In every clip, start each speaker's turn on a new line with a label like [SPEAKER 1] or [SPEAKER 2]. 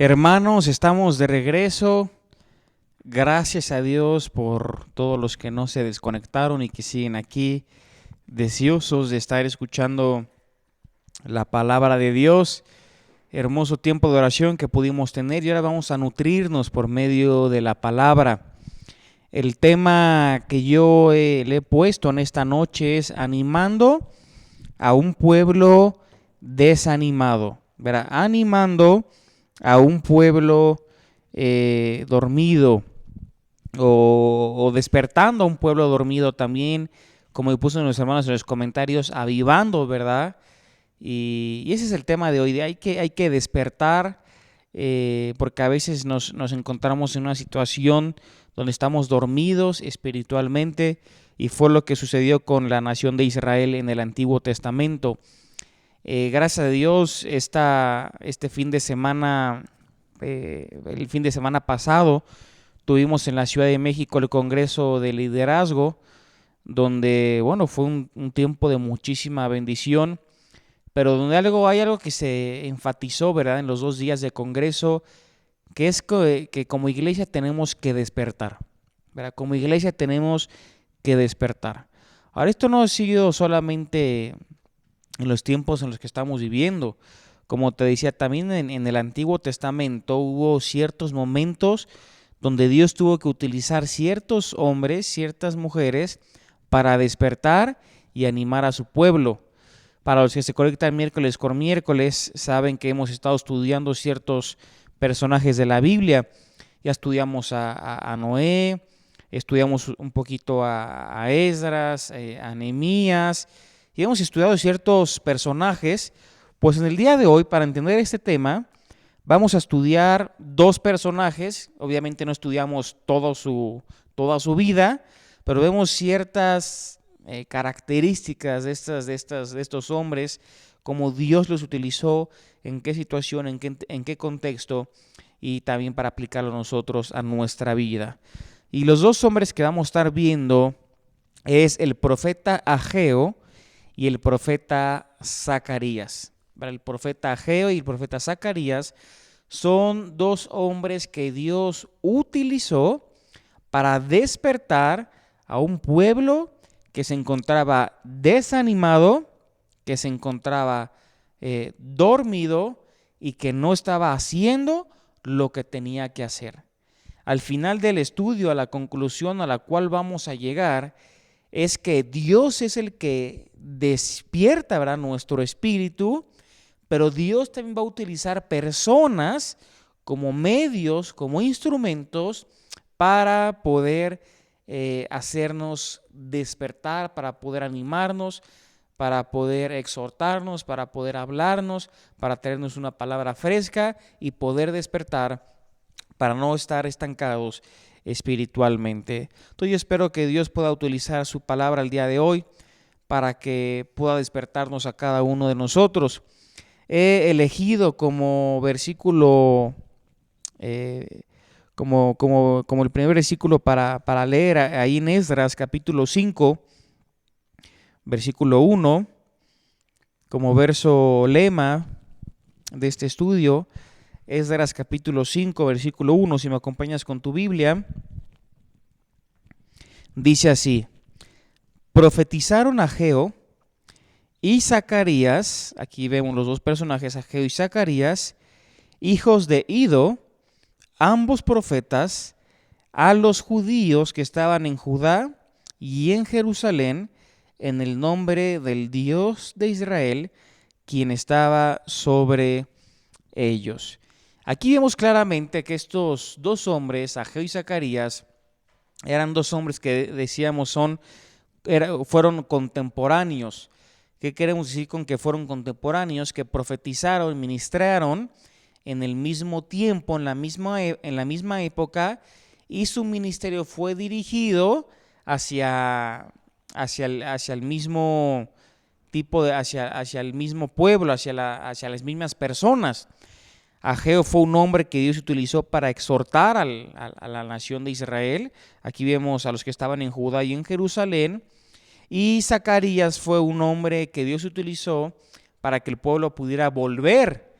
[SPEAKER 1] Hermanos, estamos de regreso. Gracias a Dios por todos los que no se desconectaron y que siguen aquí, deseosos de estar escuchando la palabra de Dios. Hermoso tiempo de oración que pudimos tener y ahora vamos a nutrirnos por medio de la palabra. El tema que yo le he puesto en esta noche es animando a un pueblo desanimado. ¿Verdad? Animando a un pueblo dormido o despertando a un pueblo dormido también, como puso los hermanos en los comentarios, avivando, ¿verdad? Y ese es el tema de hoy, hay que despertar, porque a veces nos encontramos en una situación donde estamos dormidos espiritualmente, y fue lo que sucedió con la nación de Israel en el Antiguo Testamento. Gracias a Dios, este fin de semana, el fin de semana pasado, tuvimos en la Ciudad de México el Congreso de Liderazgo, donde, bueno, fue un tiempo de muchísima bendición, pero donde hay algo que se enfatizó, ¿verdad?, en los 2 días de Congreso, que es que como iglesia tenemos que despertar, ¿verdad? Como iglesia tenemos que despertar. Ahora, esto no ha sido solamente en los tiempos en los que estamos viviendo. Como te decía, también en el Antiguo Testamento hubo ciertos momentos donde Dios tuvo que utilizar ciertos hombres, ciertas mujeres, para despertar y animar a su pueblo. Para los que se conectan miércoles con miércoles, saben que hemos estado estudiando ciertos personajes de la Biblia. Ya estudiamos a Noé, estudiamos un poquito a Esdras, a Nehemías, y hemos estudiado ciertos personajes. Pues en el día de hoy, para entender este tema, vamos a estudiar 2 personajes. Obviamente no estudiamos toda su vida, pero vemos ciertas características de estos hombres, cómo Dios los utilizó, en qué situación, en qué contexto, y también para aplicarlo nosotros a nuestra vida. Y los 2 hombres que vamos a estar viendo es el profeta Ageo y el profeta Zacarías. El profeta Ageo y el profeta Zacarías son 2 hombres que Dios utilizó para despertar a un pueblo que se encontraba desanimado, que se encontraba dormido y que no estaba haciendo lo que tenía que hacer. Al final del estudio, a la conclusión a la cual vamos a llegar, es que Dios es el que despierta, ¿verdad?, nuestro espíritu, pero Dios también va a utilizar personas como medios, como instrumentos para poder hacernos despertar, para poder animarnos, para poder exhortarnos, para poder hablarnos, para traernos una palabra fresca y poder despertar para no estar estancados espiritualmente. Entonces yo espero que Dios pueda utilizar su palabra el día de hoy para que pueda despertarnos a cada uno de nosotros. He elegido como versículo, como el primer versículo para leer ahí en Esdras capítulo 5, versículo 1, como verso lema de este estudio. Esdras capítulo 5, versículo 1, si me acompañas con tu Biblia, dice así: profetizaron Ageo y Zacarías, aquí vemos los 2 personajes, Ageo y Zacarías, hijos de Ido, ambos profetas, a los judíos que estaban en Judá y en Jerusalén, en el nombre del Dios de Israel, quien estaba sobre ellos. Aquí vemos claramente que estos 2 hombres, Ageo y Zacarías, eran 2 hombres que decíamos fueron contemporáneos. ¿Qué queremos decir con que fueron contemporáneos? Que profetizaron, ministraron en el mismo tiempo, en la misma época, y su ministerio fue dirigido hacia el mismo tipo hacia el mismo pueblo, hacia las mismas personas. Ageo fue un hombre que Dios utilizó para exhortar a la nación de Israel. Aquí vemos a los que estaban en Judá y en Jerusalén. Y Zacarías fue un hombre que Dios utilizó para que el pueblo pudiera volver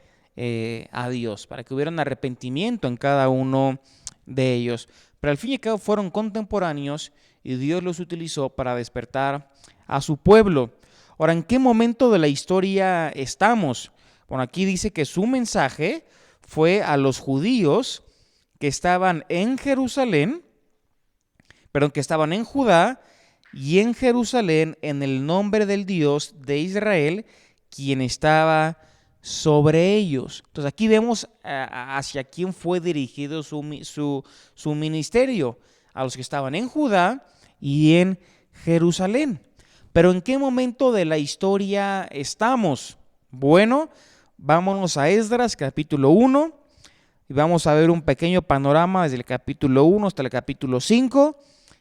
[SPEAKER 1] a Dios, para que hubiera un arrepentimiento en cada uno de ellos. Pero al fin y al cabo fueron contemporáneos y Dios los utilizó para despertar a su pueblo. Ahora, ¿en qué momento de la historia estamos? Bueno, aquí dice que su mensaje fue a los judíos que estaban en Jerusalén, que estaban en Judá y en Jerusalén en el nombre del Dios de Israel, quien estaba sobre ellos. Entonces aquí vemos hacia quién fue dirigido su ministerio, a los que estaban en Judá y en Jerusalén. Pero ¿en qué momento de la historia estamos? Bueno, vámonos a Esdras capítulo 1 y vamos a ver un pequeño panorama desde el capítulo 1 hasta el capítulo 5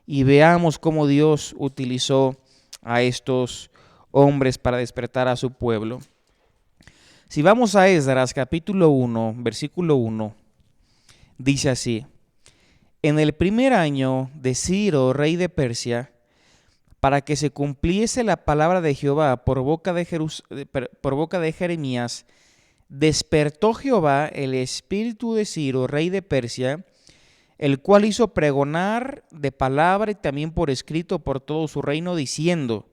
[SPEAKER 1] y veamos cómo Dios utilizó a estos hombres para despertar a su pueblo. Si vamos a Esdras capítulo 1, versículo 1, dice así: en el primer año de Ciro, rey de Persia, para que se cumpliese la palabra de Jehová por boca de Jeremías, despertó Jehová el espíritu de Ciro, rey de Persia, el cual hizo pregonar de palabra y también por escrito por todo su reino, diciendo: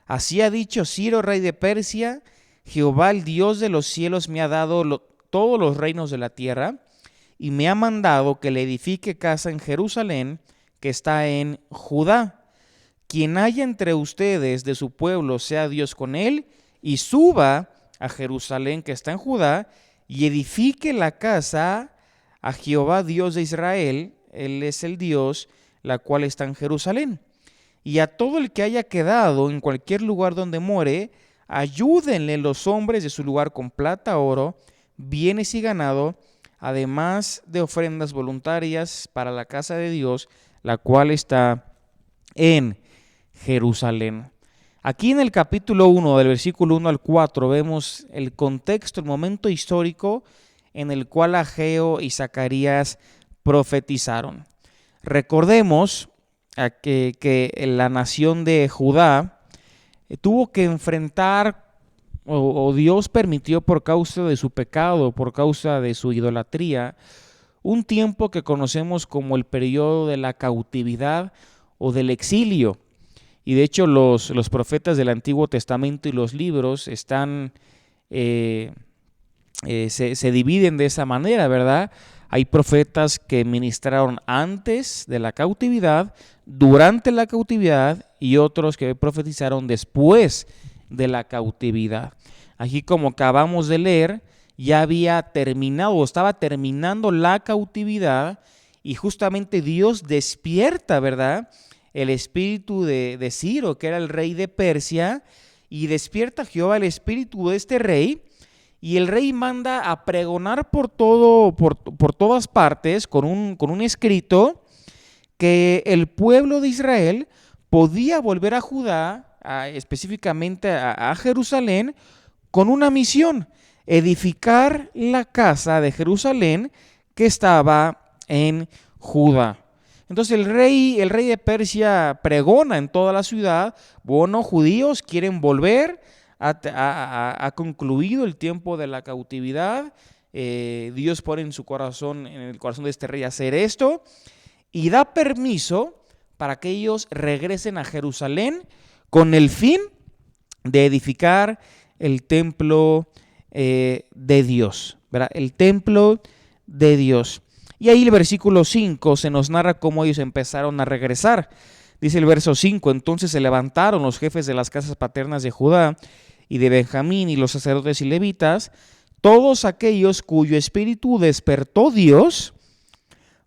[SPEAKER 1] así ha dicho Ciro, rey de Persia, Jehová el Dios de los cielos me ha dado todos los reinos de la tierra, y me ha mandado que le edifique casa en Jerusalén, que está en Judá. Quien haya entre ustedes de su pueblo, sea Dios con él, y suba a Jerusalén, que está en Judá, y edifique la casa a Jehová Dios de Israel, él es el Dios, la cual está en Jerusalén. Y a todo el que haya quedado en cualquier lugar donde more, ayúdenle los hombres de su lugar con plata, oro, bienes y ganado, además de ofrendas voluntarias para la casa de Dios, la cual está en Jerusalén. Aquí en el capítulo 1, del versículo 1 al 4, vemos el contexto, el momento histórico en el cual Ageo y Zacarías profetizaron. Recordemos que la nación de Judá tuvo que enfrentar, o Dios permitió por causa de su pecado, por causa de su idolatría, un tiempo que conocemos como el periodo de la cautividad o del exilio. Y de hecho los profetas del Antiguo Testamento y los libros están, se dividen de esa manera, ¿verdad? Hay profetas que ministraron antes de la cautividad, durante la cautividad, y otros que profetizaron después de la cautividad. Aquí, como acabamos de leer, ya había terminado o estaba terminando la cautividad y justamente Dios despierta, ¿verdad?, el espíritu de Ciro, que era el rey de Persia, y despierta Jehová el espíritu de este rey, y el rey manda a pregonar por todas partes con un escrito que el pueblo de Israel podía volver a Judá, específicamente a Jerusalén, con una misión: edificar la casa de Jerusalén que estaba en Judá. Entonces el rey de Persia pregona en toda la ciudad: bueno, judíos quieren volver, ha concluido el tiempo de la cautividad, Dios pone en el corazón de este rey hacer esto, y da permiso para que ellos regresen a Jerusalén con el fin de edificar el templo de Dios, ¿verdad? El templo de Dios. Y ahí el versículo 5 se nos narra cómo ellos empezaron a regresar. Dice el verso 5: entonces se levantaron los jefes de las casas paternas de Judá y de Benjamín y los sacerdotes y levitas, todos aquellos cuyo espíritu despertó Dios,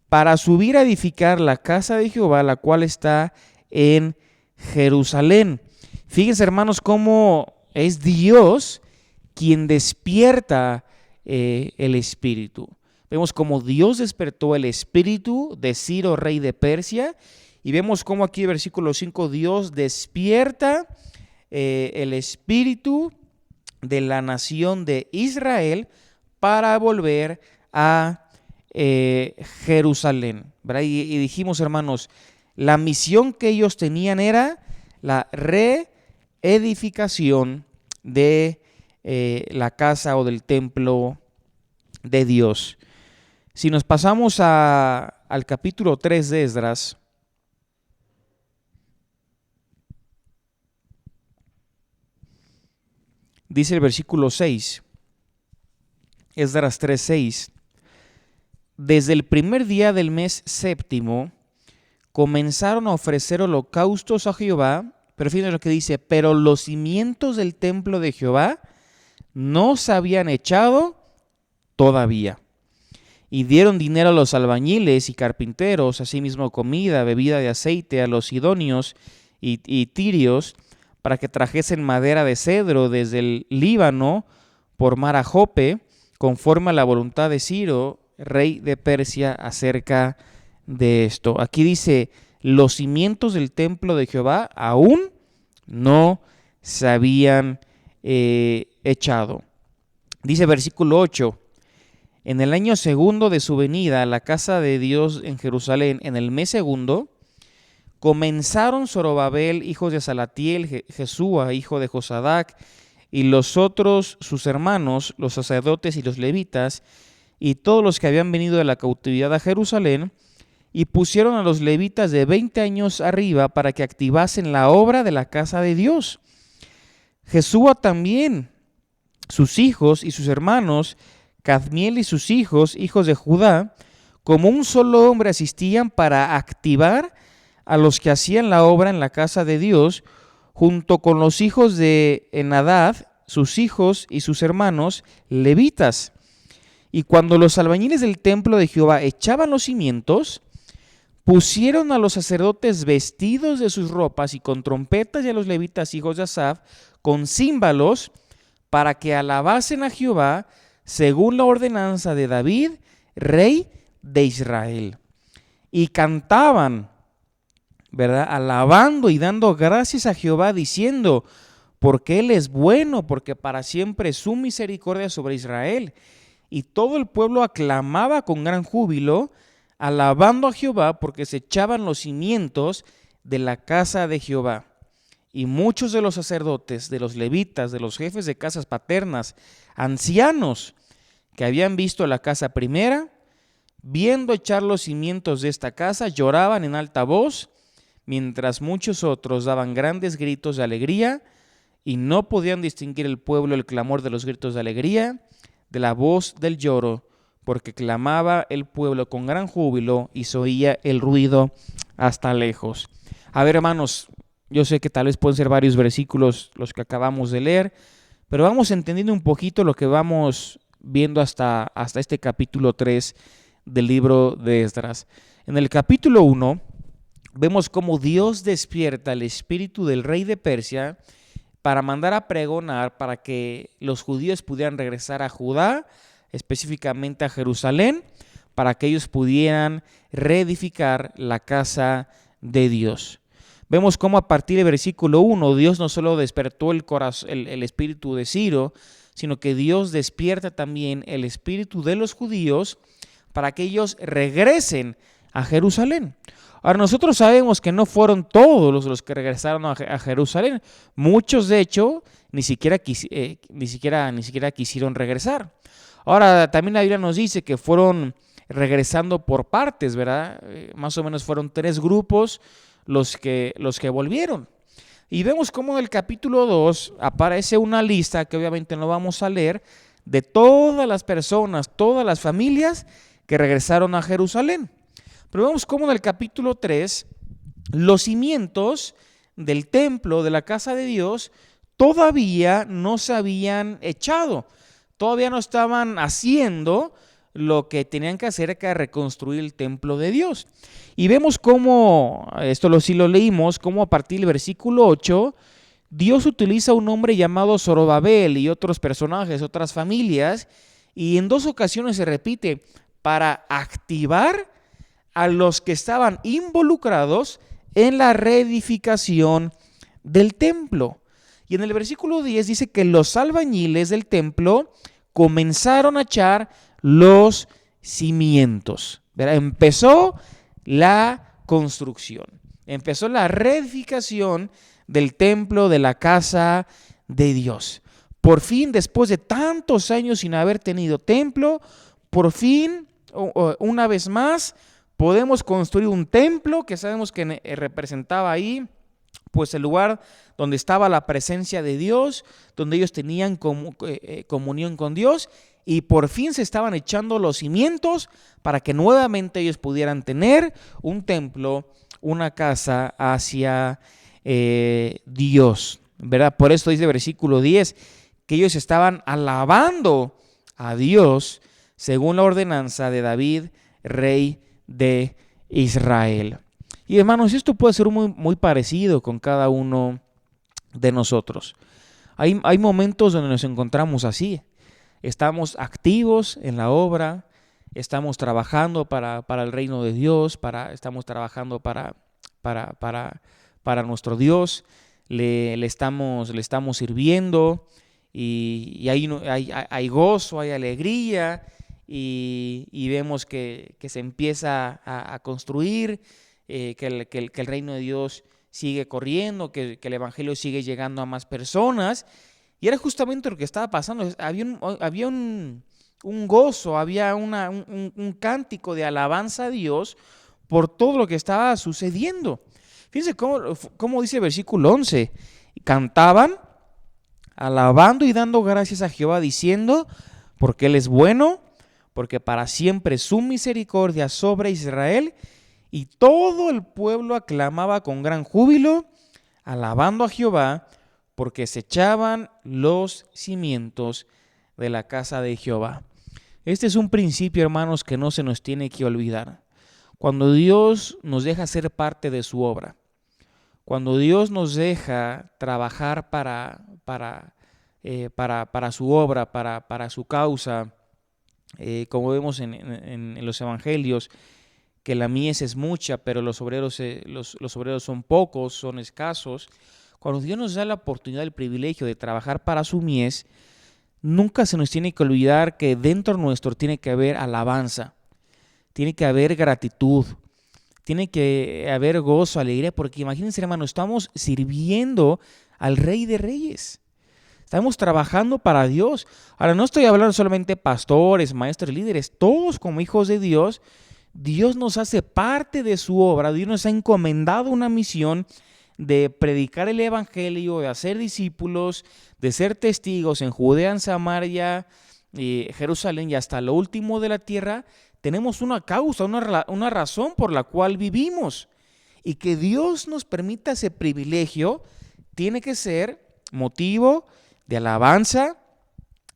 [SPEAKER 1] para subir a edificar la casa de Jehová, la cual está en Jerusalén. Fíjense, hermanos, cómo es Dios quien despierta el espíritu. Vemos cómo Dios despertó el espíritu de Ciro, rey de Persia, y vemos cómo aquí en versículo 5 Dios despierta el espíritu de la nación de Israel para volver a Jerusalén, ¿verdad? Y dijimos, hermanos, la misión que ellos tenían era la reedificación de la casa o del templo de Dios. Si nos pasamos al capítulo 3 de Esdras, dice el versículo 6, Esdras 3:6, desde el primer día del mes séptimo comenzaron a ofrecer holocaustos a Jehová, pero fíjense lo que dice, pero los cimientos del templo de Jehová no se habían echado todavía. Y dieron dinero a los albañiles y carpinteros, asimismo comida, bebida de aceite a los sidonios y tirios, para que trajesen madera de cedro desde el Líbano por mar a Jope, conforme a la voluntad de Ciro, rey de Persia, acerca de esto. Aquí dice, los cimientos del templo de Jehová aún no se habían echado. Dice versículo 8, en el año segundo de su venida a la casa de Dios en Jerusalén, en el mes segundo, comenzaron Zorobabel, hijo de Salatiel, Jesúa, hijo de Josadac, y los otros sus hermanos, los sacerdotes y los levitas, y todos los que habían venido de la cautividad a Jerusalén, y pusieron a los levitas de 20 años arriba para que activasen la obra de la casa de Dios. Jesúa también, sus hijos y sus hermanos, Cadmiel y sus hijos, hijos de Judá, como un solo hombre asistían para activar a los que hacían la obra en la casa de Dios, junto con los hijos de Enadad, sus hijos y sus hermanos, levitas. Y cuando los albañiles del templo de Jehová echaban los cimientos, pusieron a los sacerdotes vestidos de sus ropas y con trompetas, y a los levitas, hijos de Asaf, con címbalos, para que alabasen a Jehová según la ordenanza de David, rey de Israel. Y cantaban, ¿verdad?, alabando y dando gracias a Jehová, diciendo, porque Él es bueno, porque para siempre es su misericordia sobre Israel. Y todo el pueblo aclamaba con gran júbilo, alabando a Jehová, porque se echaban los cimientos de la casa de Jehová. Y muchos de los sacerdotes, de los levitas, de los jefes de casas paternas, ancianos que habían visto la casa primera, viendo echar los cimientos de esta casa, lloraban en alta voz, mientras muchos otros daban grandes gritos de alegría, y no podían distinguir el pueblo el clamor de los gritos de alegría de la voz del lloro, porque clamaba el pueblo con gran júbilo y se oía el ruido hasta lejos. A ver, hermanos, yo sé que tal vez pueden ser varios versículos los que acabamos de leer, pero vamos entendiendo un poquito lo que vamos viendo hasta este capítulo 3 del libro de Esdras. En el capítulo 1 vemos cómo Dios despierta el espíritu del rey de Persia para mandar a pregonar para que los judíos pudieran regresar a Judá, específicamente a Jerusalén, para que ellos pudieran reedificar la casa de Dios. Vemos cómo a partir del versículo 1 Dios no solo despertó el espíritu de Ciro, sino que Dios despierta también el espíritu de los judíos para que ellos regresen a Jerusalén. Ahora, nosotros sabemos que no fueron todos los que regresaron a Jerusalén. Muchos, de hecho, ni siquiera quisieron regresar. Ahora, también la Biblia nos dice que fueron regresando por partes, ¿verdad? Más o menos fueron 3 grupos los que volvieron. Y vemos cómo en el capítulo 2 aparece una lista, que obviamente no vamos a leer, de todas las personas, todas las familias que regresaron a Jerusalén. Pero vemos cómo en el capítulo 3 los cimientos del templo, de la casa de Dios, todavía no se habían echado, todavía no estaban haciendo lo que tenían que hacer, que era reconstruir el templo de Dios. Y vemos cómo, esto sí lo leímos, cómo a partir del versículo 8, Dios utiliza un hombre llamado Zorobabel y otros personajes, otras familias, y en 2 ocasiones se repite, para activar a los que estaban involucrados en la reedificación del templo. Y en el versículo 10 dice que los albañiles del templo comenzaron a echar los cimientos. ¿Verdad? Empezó la construcción, empezó la reedificación del templo, de la casa de Dios. Por fin, después de tantos años sin haber tenido templo, por fin, una vez más, podemos construir un templo que sabemos que representaba ahí, pues el lugar donde estaba la presencia de Dios, donde ellos tenían comunión con Dios, y por fin se estaban echando los cimientos para que nuevamente ellos pudieran tener un templo, una casa hacia Dios, ¿verdad? Por eso dice el versículo 10, que ellos estaban alabando a Dios según la ordenanza de David, rey de Israel. Y hermanos, esto puede ser muy parecido con cada uno de nosotros. Hay momentos donde nos encontramos así. Estamos activos en la obra, estamos trabajando para el reino de Dios, estamos trabajando para nuestro Dios, le estamos sirviendo y hay gozo, hay alegría y vemos que se empieza a construir, que el reino de Dios sigue corriendo, que el evangelio sigue llegando a más personas. Y era justamente lo que estaba pasando. Había un gozo, había un cántico de alabanza a Dios por todo lo que estaba sucediendo. Fíjense cómo dice el versículo 11. Cantaban, alabando y dando gracias a Jehová, diciendo, porque Él es bueno, porque para siempre su misericordia sobre Israel. Y todo el pueblo aclamaba con gran júbilo, alabando a Jehová, porque se echaban los cimientos de la casa de Jehová. Este es un principio, hermanos, que no se nos tiene que olvidar. Cuando Dios nos deja ser parte de su obra, cuando Dios nos deja trabajar para su obra, para su causa, como vemos en los evangelios, que la mies es mucha, pero los obreros son pocos, son escasos. Cuando Dios nos da la oportunidad, el privilegio de trabajar para su mies, nunca se nos tiene que olvidar que dentro nuestro tiene que haber alabanza, tiene que haber gratitud, tiene que haber gozo, alegría, porque imagínense, hermano, estamos sirviendo al Rey de Reyes. Estamos trabajando para Dios. Ahora, no estoy hablando solamente de pastores, maestros, líderes, todos como hijos de Dios. Dios nos hace parte de su obra, Dios nos ha encomendado una misión de predicar el evangelio, de hacer discípulos, de ser testigos en Judea, en Samaria, Jerusalén y hasta lo último de la tierra. Tenemos una causa, una razón por la cual vivimos. Y que Dios nos permita ese privilegio tiene que ser motivo de alabanza,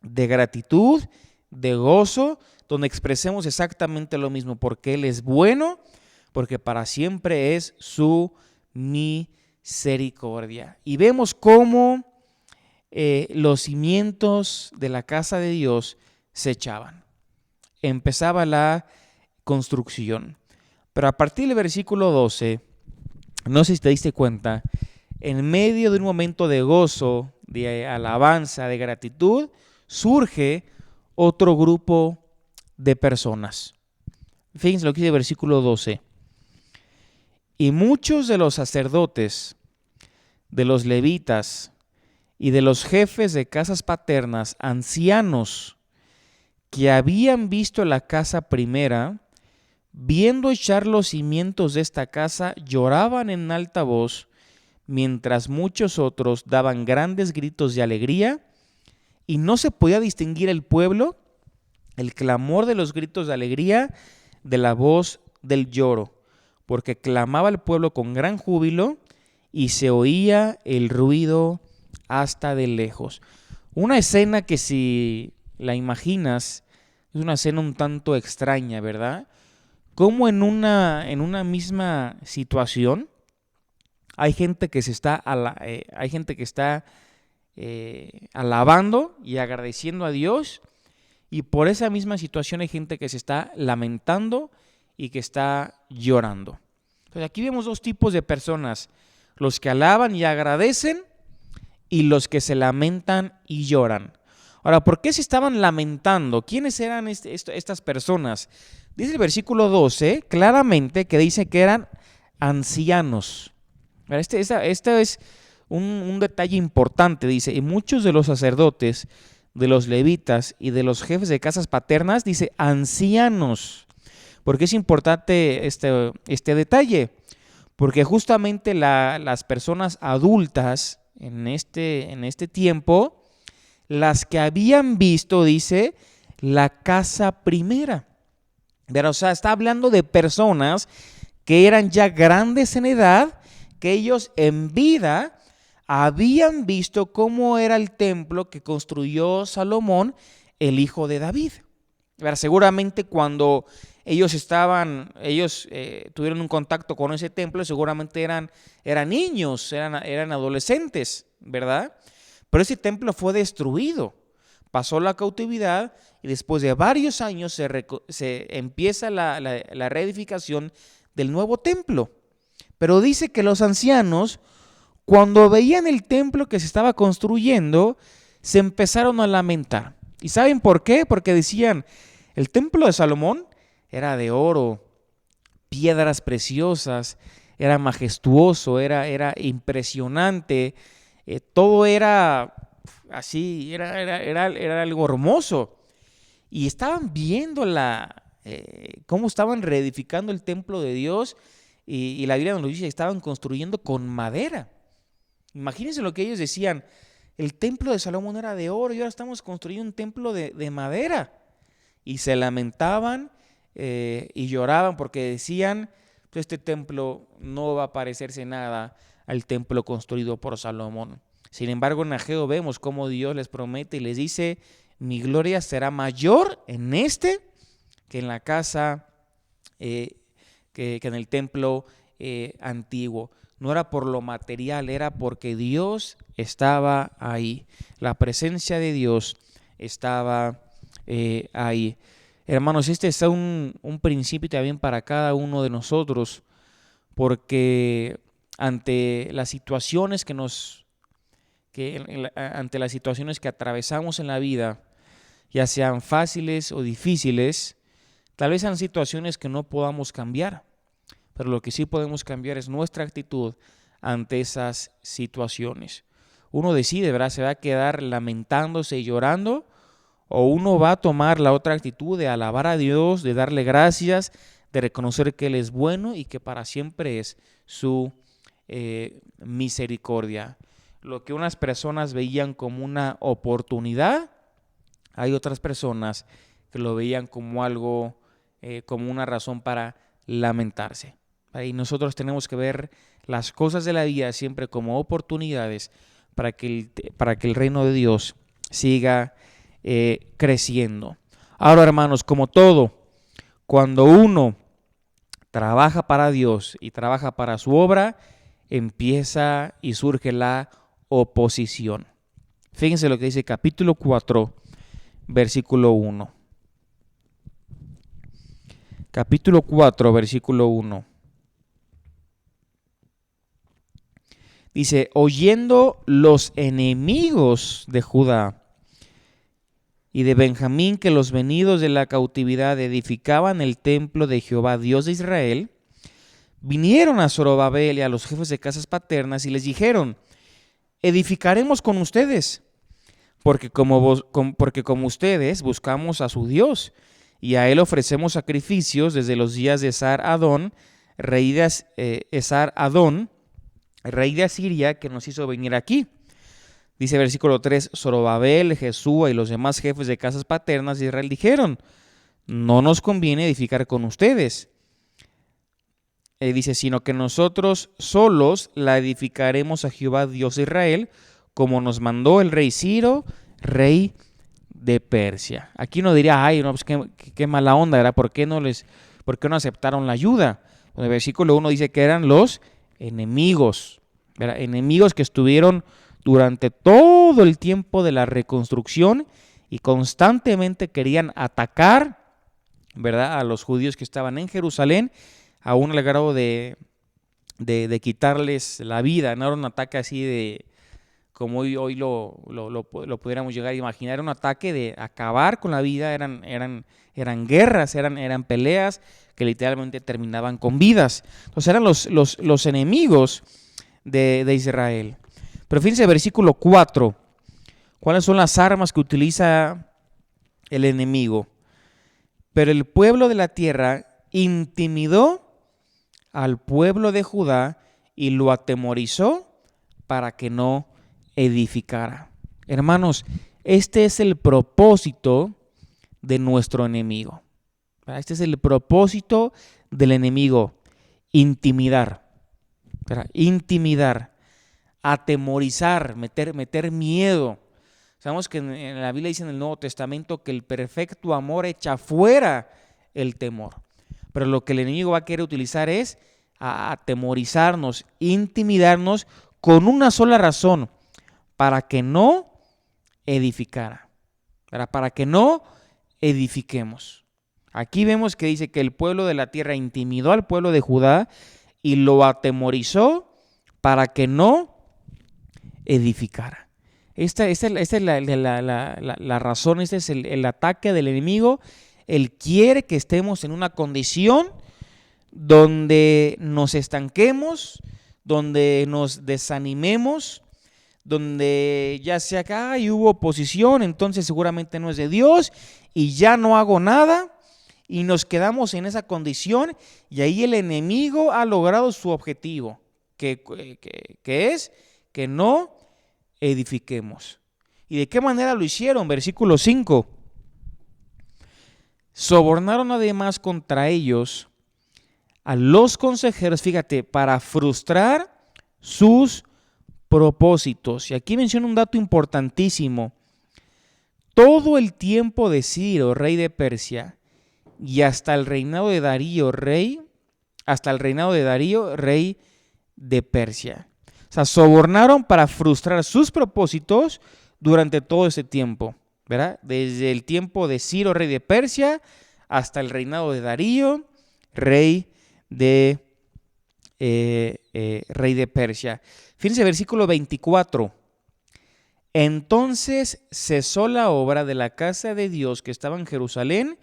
[SPEAKER 1] de gratitud, de gozo, donde expresemos exactamente lo mismo, porque Él es bueno, porque para siempre es su misericordia. Y vemos cómo los cimientos de la casa de Dios se echaban. Empezaba la construcción. Pero a partir del versículo 12, no sé si te diste cuenta, en medio de un momento de gozo, de alabanza, de gratitud, surge otro grupo de personas. Fíjense lo que dice el versículo 12. Y muchos de los sacerdotes, de los levitas y de los jefes de casas paternas, ancianos, que habían visto la casa primera, viendo echar los cimientos de esta casa, lloraban en alta voz, mientras muchos otros daban grandes gritos de alegría, y no se podía distinguir el pueblo, el clamor de los gritos de alegría, de la voz del lloro, porque clamaba el pueblo con gran júbilo, y se oía el ruido hasta de lejos. Una escena que, si la imaginas, es una escena un tanto extraña, ¿verdad? Como en una misma situación hay gente que está alabando y agradeciendo a Dios, y por esa misma situación hay gente que se está lamentando y que está llorando. Entonces aquí vemos dos tipos de personas: los que alaban y agradecen y los que se lamentan y lloran. Ahora, ¿por qué se estaban lamentando? ¿Quiénes eran estas personas? Dice el versículo 12 claramente que dice que eran ancianos. Este es un detalle importante. Dice, y muchos de los sacerdotes, de los levitas y de los jefes de casas paternas, dice ancianos. ¿Por qué es importante este detalle? Porque justamente las personas adultas en este tiempo, las que habían visto, dice, la casa primera. Pero, o sea, está hablando de personas que eran ya grandes en edad, que ellos en vida habían visto cómo era el templo que construyó Salomón, el hijo de David. Seguramente cuando ellos tuvieron un contacto con ese templo, seguramente eran niños, eran adolescentes, ¿verdad? Pero ese templo fue destruido, pasó la cautividad y después de varios años se empieza la reedificación del nuevo templo. Pero dice que los ancianos, cuando veían el templo que se estaba construyendo, se empezaron a lamentar. ¿Y saben por qué? Porque decían, el templo de Salomón era de oro, piedras preciosas, era majestuoso, era impresionante, todo era así, era algo hermoso. Y estaban viendo cómo estaban reedificando el templo de Dios y la Biblia nos dice que estaban construyendo con madera. Imagínense lo que ellos decían, el templo de Salomón era de oro y ahora estamos construyendo un templo de madera. Y se lamentaban y lloraban porque decían, pues este templo no va a parecerse nada al templo construido por Salomón. Sin embargo, en Ageo vemos cómo Dios les promete y les dice, mi gloria será mayor en que en la casa, que en el templo antiguo. No era por lo material, era porque Dios estaba ahí. La presencia de Dios estaba ahí. Hermanos, este es un principio también para cada uno de nosotros, porque ante las situaciones ante las situaciones que atravesamos en la vida, ya sean fáciles o difíciles, tal vez sean situaciones que no podamos cambiar, pero lo que sí podemos cambiar es nuestra actitud ante esas situaciones. Uno decide, ¿verdad? ¿Se va a quedar lamentándose y llorando? O uno va a tomar la otra actitud de alabar a Dios, de darle gracias, de reconocer que Él es bueno y que para siempre es su misericordia. Lo que unas personas veían como una oportunidad, hay otras personas que lo veían como algo, como una razón para lamentarse. Y nosotros tenemos que ver las cosas de la vida siempre como oportunidades para que el reino de Dios siga creciendo. Ahora, hermanos, como todo, cuando uno trabaja para Dios y trabaja para su obra, empieza y surge la oposición. Fíjense lo que dice capítulo 4, versículo 1. Capítulo 4, versículo 1. Dice, oyendo los enemigos de Judá y de Benjamín que los venidos de la cautividad edificaban el templo de Jehová, Dios de Israel, vinieron a Zorobabel y a los jefes de casas paternas y les dijeron, edificaremos con ustedes, porque como ustedes buscamos a su Dios y a él ofrecemos sacrificios desde los días de Esar-Adón, rey de Asiria, que nos hizo venir aquí. Dice versículo 3, Zorobabel, Jesúa y los demás jefes de casas paternas de Israel dijeron, no nos conviene edificar con ustedes. Dice, sino que nosotros solos la edificaremos a Jehová Dios de Israel, como nos mandó el rey Ciro, rey de Persia. Aquí uno diría, ay, no, pues qué mala onda, ¿verdad? ¿Por qué no aceptaron la ayuda? En el versículo 1 dice que eran los enemigos, ¿verdad? Enemigos que estuvieron durante todo el tiempo de la reconstrucción y constantemente querían atacar, ¿verdad?, a los judíos que estaban en Jerusalén, aún al grado de quitarles la vida. No era un ataque así de como hoy lo pudiéramos llegar a imaginar, era un ataque de acabar con la vida, eran guerras, eran peleas que literalmente terminaban con vidas. Entonces eran los enemigos de Israel. Pero fíjense, versículo 4, ¿Cuáles son las armas que utiliza el enemigo? Pero el pueblo de la tierra intimidó al pueblo de Judá y lo atemorizó para que no edificara. Hermanos, este es el propósito de nuestro enemigo. Este es el propósito del enemigo: intimidar, intimidar, atemorizar, meter miedo. Sabemos que en la Biblia dice en el Nuevo Testamento que el perfecto amor echa fuera el temor. Pero lo que el enemigo va a querer utilizar es a atemorizarnos, intimidarnos con una sola razón: para que no edificara, para que no edifiquemos. Aquí vemos que dice que el pueblo de la tierra intimidó al pueblo de Judá y lo atemorizó para que no edificara. Esta es la razón, este es el ataque del enemigo. Él quiere que estemos en una condición donde nos estanquemos, donde nos desanimemos, donde ya sea que hubo oposición, entonces seguramente no es de Dios y ya no hago nada, y nos quedamos en esa condición, y ahí el enemigo ha logrado su objetivo, que es que no edifiquemos. ¿Y de qué manera lo hicieron? Versículo 5. Sobornaron además contra ellos a los consejeros, fíjate, para frustrar sus propósitos. Y aquí menciona un dato importantísimo. Todo el tiempo de Ciro, rey de Persia, y hasta el reinado de Darío, rey de Persia. O sea, sobornaron para frustrar sus propósitos durante todo ese tiempo, ¿verdad? Desde el tiempo de Ciro, rey de Persia, hasta el reinado de Darío, rey de Persia. Fíjense, versículo 24. Entonces cesó la obra de la casa de Dios que estaba en Jerusalén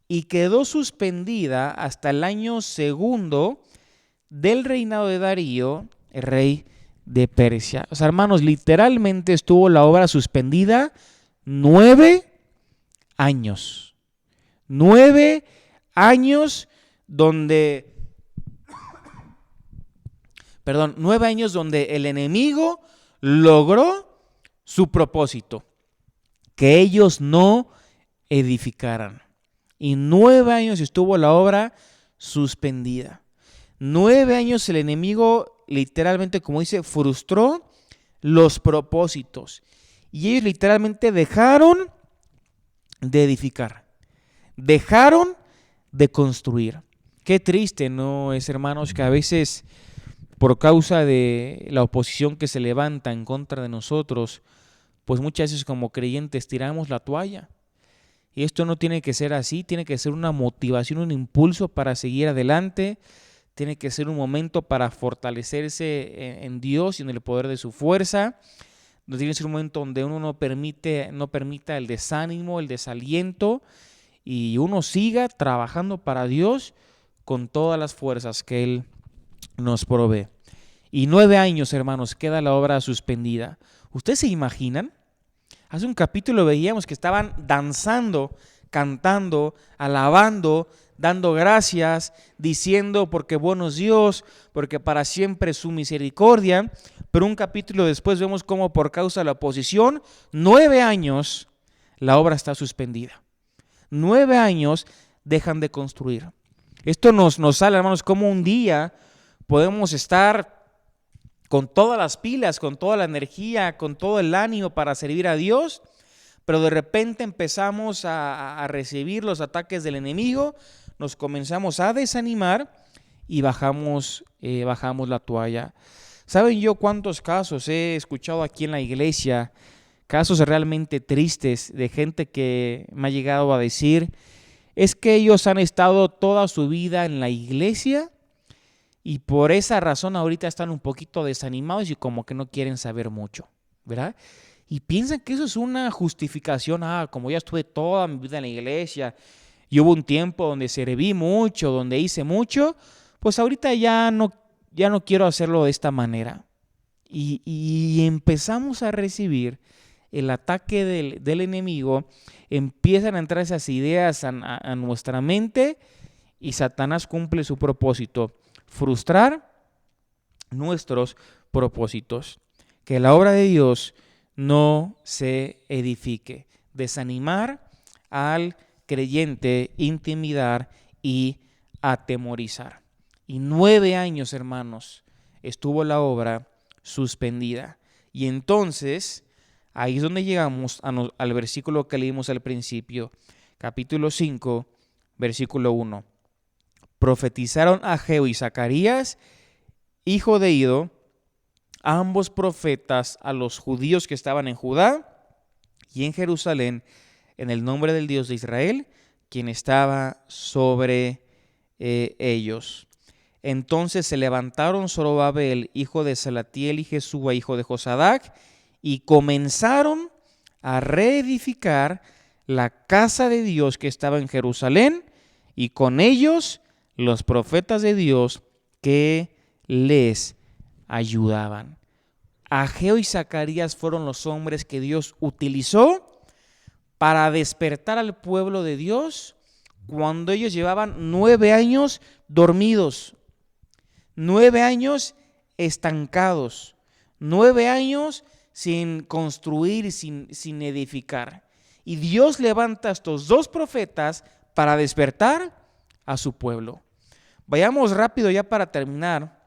[SPEAKER 1] y quedó suspendida hasta el año segundo del reinado de Darío, el rey de Persia. O sea, hermanos, literalmente estuvo la obra suspendida 9 años. 9 años donde 9 años donde el enemigo logró su propósito, que ellos no edificaran. Y 9 años estuvo la obra suspendida. 9 años el enemigo literalmente, como dice, frustró los propósitos. Y ellos literalmente dejaron de edificar. Dejaron de construir. Qué triste, ¿no es, hermanos? Que a veces, por causa de la oposición que se levanta en contra de nosotros, pues muchas veces como creyentes tiramos la toalla. Y esto no tiene que ser así, tiene que ser una motivación, un impulso para seguir adelante, tiene que ser un momento para fortalecerse en Dios y en el poder de su fuerza. No tiene que ser un momento donde uno no permita el desánimo, el desaliento, y uno siga trabajando para Dios con todas las fuerzas que Él nos provee. Y 9 años, hermanos, queda la obra suspendida. ¿Ustedes se imaginan? Hace un capítulo veíamos que estaban danzando, cantando, alabando, dando gracias, diciendo porque bueno es Dios, porque para siempre es su misericordia. Pero un capítulo después vemos cómo por causa de la oposición, 9 años la obra está suspendida. 9 años dejan de construir. Esto nos sale, hermanos, como un día podemos estar con todas las pilas, con toda la energía, con todo el ánimo para servir a Dios, pero de repente empezamos a recibir los ataques del enemigo, nos comenzamos a desanimar y bajamos la toalla. ¿Saben yo cuántos casos he escuchado aquí en la iglesia? Casos realmente tristes de gente que me ha llegado a decir, es que ellos han estado toda su vida en la iglesia y por esa razón ahorita están un poquito desanimados y como que no quieren saber mucho, ¿verdad? Y piensan que eso es una justificación. Como ya estuve toda mi vida en la iglesia y hubo un tiempo donde serví mucho, donde hice mucho, pues ahorita ya no quiero hacerlo de esta manera. Y empezamos a recibir el ataque del enemigo, empiezan a entrar esas ideas a nuestra mente y Satanás cumple su propósito: frustrar nuestros propósitos, que la obra de Dios no se edifique, desanimar al creyente, intimidar y atemorizar. Y 9 años, hermanos, estuvo la obra suspendida. Y entonces, ahí es donde llegamos al versículo que leímos al principio, capítulo 5, versículo 1. Profetizaron Ageo y Zacarías, hijo de Ido, ambos profetas, a los judíos que estaban en Judá y en Jerusalén, en el nombre del Dios de Israel, quien estaba sobre ellos. Entonces se levantaron Zorobabel, hijo de Salatiel, y Jesúa, hijo de Josadac, y comenzaron a reedificar la casa de Dios que estaba en Jerusalén, y con ellos los profetas de Dios que les ayudaban. Ageo y Zacarías fueron los hombres que Dios utilizó para despertar al pueblo de Dios cuando ellos llevaban 9 años dormidos, 9 años estancados, 9 años sin construir, sin edificar. Y Dios levanta a estos 2 profetas para despertar a su pueblo. Vayamos rápido ya para terminar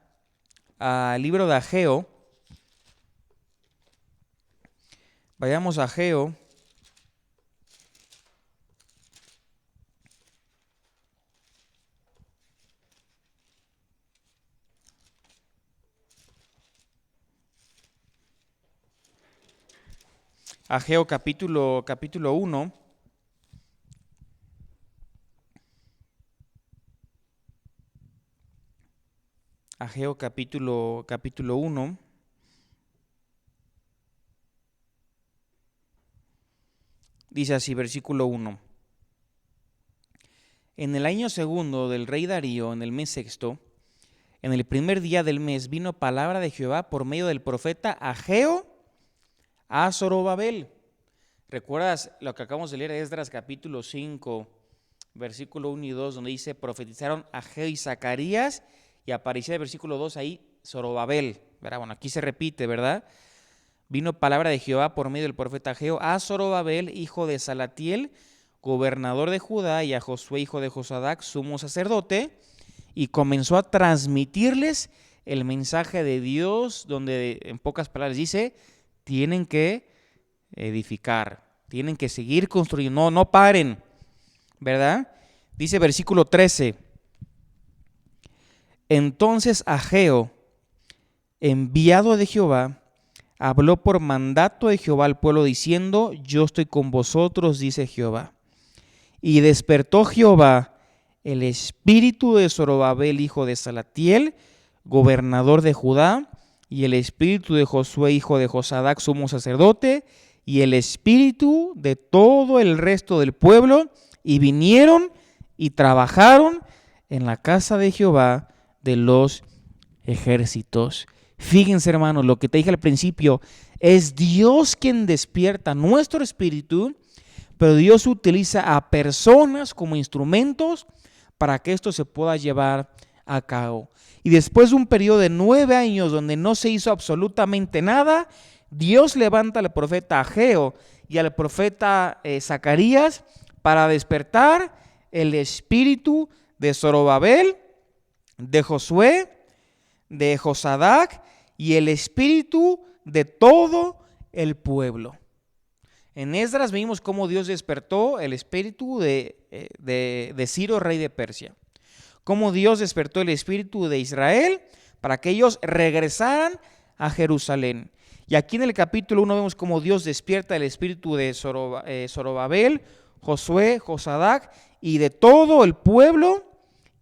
[SPEAKER 1] al libro de Ageo. Vayamos a Ageo. Ageo capítulo 1. Ageo capítulo 1. Dice así, versículo 1. En el año segundo del rey Darío, en el mes sexto, en el primer día del mes, vino palabra de Jehová por medio del profeta Ageo a Zorobabel. ¿Recuerdas lo que acabamos de leer de Esdras capítulo 5, versículo 1 y 2, donde dice: profetizaron Ageo y Zacarías, y aparecía el versículo 2 ahí Zorobabel, ¿verdad? Bueno, aquí se repite, ¿verdad? Vino palabra de Jehová por medio del profeta Ageo a Zorobabel, hijo de Salatiel, gobernador de Judá, y a Josué, hijo de Josadac, sumo sacerdote, y comenzó a transmitirles el mensaje de Dios, donde en pocas palabras dice: tienen que edificar, tienen que seguir construyendo, no paren, ¿verdad? Dice versículo 13: entonces Ageo, enviado de Jehová, habló por mandato de Jehová al pueblo diciendo: yo estoy con vosotros, dice Jehová. Y despertó Jehová el espíritu de Zorobabel, hijo de Salatiel, gobernador de Judá, y el espíritu de Josué, hijo de Josadac, sumo sacerdote, y el espíritu de todo el resto del pueblo, y vinieron y trabajaron en la casa de Jehová de los ejércitos. Fíjense, hermanos, lo que te dije al principio, es Dios quien despierta nuestro espíritu, pero Dios utiliza a personas como instrumentos para que esto se pueda llevar a cabo. Y después de un periodo de 9 años donde no se hizo absolutamente nada, Dios levanta al profeta Ageo y al profeta Zacarías para despertar el espíritu de Zorobabel, de Josué, de Josadac y el espíritu de todo el pueblo. En Esdras vimos cómo Dios despertó el espíritu de Ciro, rey de Persia. Cómo Dios despertó el espíritu de Israel para que ellos regresaran a Jerusalén. Y aquí en el capítulo 1 vemos cómo Dios despierta el espíritu de Zorobabel, Josué, Josadac y de todo el pueblo.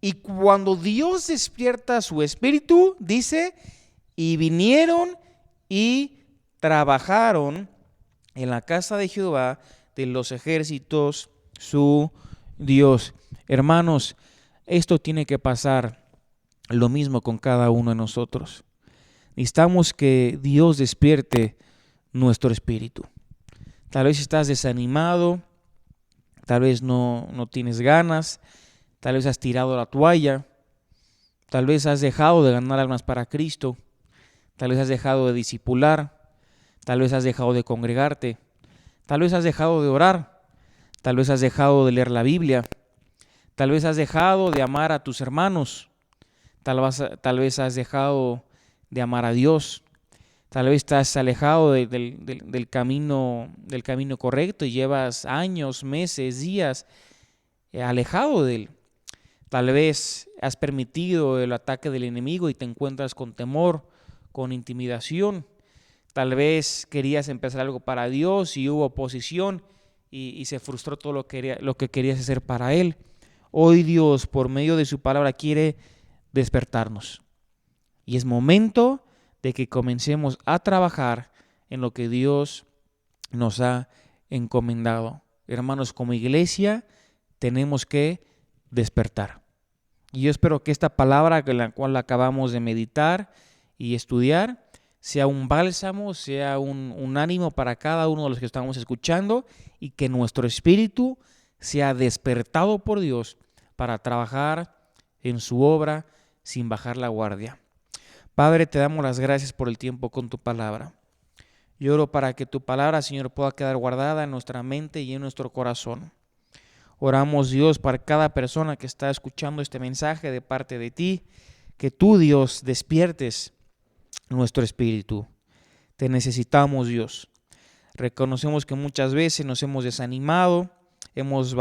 [SPEAKER 1] Y cuando Dios despierta su espíritu, dice: y vinieron y trabajaron en la casa de Jehová de los ejércitos, su Dios. Hermanos, esto tiene que pasar lo mismo con cada uno de nosotros. Necesitamos que Dios despierte nuestro espíritu. Tal vez estás desanimado, tal vez no tienes ganas, tal vez has tirado la toalla, tal vez has dejado de ganar almas para Cristo, tal vez has dejado de discipular, tal vez has dejado de congregarte, tal vez has dejado de orar, tal vez has dejado de leer la Biblia, tal vez has dejado de amar a tus hermanos, tal vez has dejado de amar a Dios, tal vez estás alejado del camino correcto y llevas años, meses, días alejado de él. Tal vez has permitido el ataque del enemigo y te encuentras con temor, con intimidación. Tal vez querías empezar algo para Dios y hubo oposición y se frustró todo lo que querías hacer para Él. Hoy Dios, por medio de su palabra, quiere despertarnos. Y es momento de que comencemos a trabajar en lo que Dios nos ha encomendado. Hermanos, como iglesia tenemos que despertar. Y yo espero que esta palabra, con la cual acabamos de meditar y estudiar, sea un bálsamo, sea un ánimo para cada uno de los que estamos escuchando y que nuestro espíritu sea despertado por Dios para trabajar en su obra sin bajar la guardia. Padre, te damos las gracias por el tiempo con tu palabra. Yo oro para que tu palabra, Señor, pueda quedar guardada en nuestra mente y en nuestro corazón. Oramos, Dios, para cada persona que está escuchando este mensaje de parte de ti, que tú, Dios, despiertes nuestro espíritu. Te necesitamos, Dios. Reconocemos que muchas veces nos hemos desanimado, hemos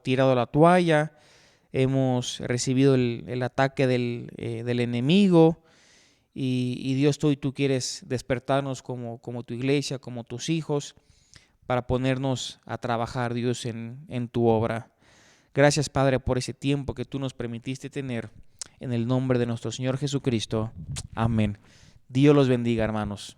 [SPEAKER 1] tirado la toalla, hemos recibido el ataque del enemigo y Dios, tú quieres despertarnos como tu iglesia, como tus hijos, para ponernos a trabajar, Dios, en tu obra. Gracias, Padre, por ese tiempo que tú nos permitiste tener. En el nombre de nuestro Señor Jesucristo. Amén. Dios los bendiga, hermanos.